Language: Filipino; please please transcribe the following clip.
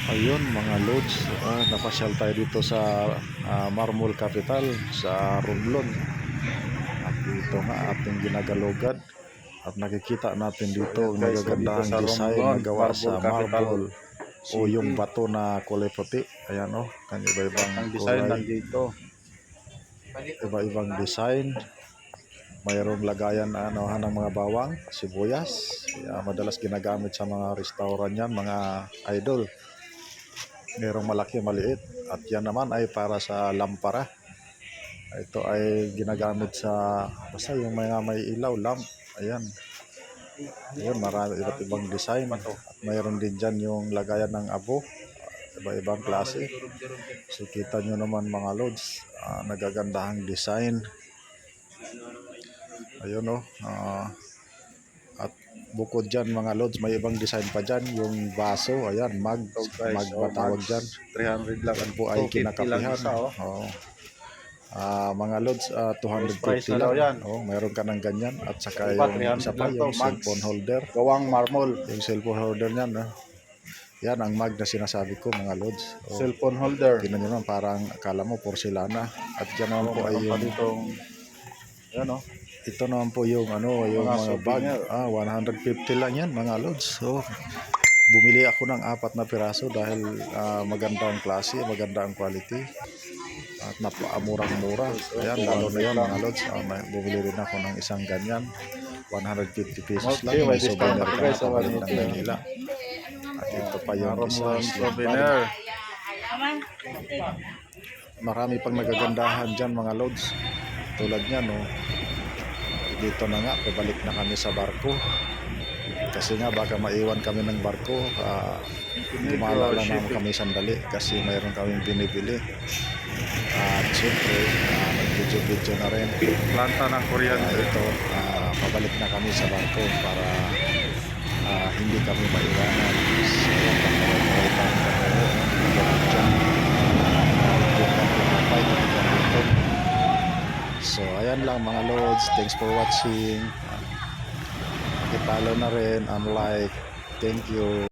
Ayun mga lods, napasyal tayo dito sa Marmol Capital sa Romblon. At dito nga ating ginagalugad at nakikita natin dito So, ayan guys, so dito magagandang sa design Romblon, na gawa sa Marble Capital marble o City. yung bato na kulay puti. Ayan o, iba-ibang Ang design kulay, nandito. iba-ibang design. Mayroong lagayan na ng mga bawang, sibuyas. Madalas ginagamit sa mga restaurant yan, mga idol. Mayroong malaki, maliit. At yan naman ay para sa lampara. Ito ay ginagamit sa basta yung mga may ilaw, lamp. Ayan. Ayun, marami iba't ibang design. At mayroon din dyan yung lagayan ng abo. Iba-ibang klase. So kita nyo naman mga lods, nagagandahang design. Ayun o. At bukod dyan mga lods, may ibang design pa dyan. Yung baso, ayan, mag ba tawag dyan. 300 lang. Yan po ay 250 lang kinakapihan. isa, oh. Mga lods, Price 250 na daw yan. lang. Mayroon ka ng ganyan. At saka Iba, yung 300 isa pa, lang to, yung mags. cellphone holder. Gawang marmol. Yung cellphone holder niyan. Yan ang mag na sinasabi ko mga lods. Cellphone holder. Tingnan nyo naman, parang akala mo porcelana. At yan naman po ay yung... Yan o. Ito naman po yung yung mga bag. souvenir. 150 lang yan mga lods. So, bumili ako ng 4 na piraso dahil maganda ang klase, maganda ang quality. At napamurang-mura. Ayan, lalo na yan mga lods. Bumili rin ako ng isang ganyan. 150 pesos lang. May souvenir ka na pabalik ng Manila. At ito pa yung isa. Souvenir. Marami pang nagagandahan dyan mga lods. Tulad niyan, no. Dito na nga, pabalik na kami sa barko. Kasi nga baka maiwan kami ng barko. Gumala lang naman kami sandali kasi mayroon kaming binibili. At siyempre, nag-video na rin. Planta ng kuryente. Ito, pabalik na kami sa barko para hindi kami maiwanan. So, ayan lang mga lods. Thanks for watching. Pakipollow na rin. Unlike. Thank you.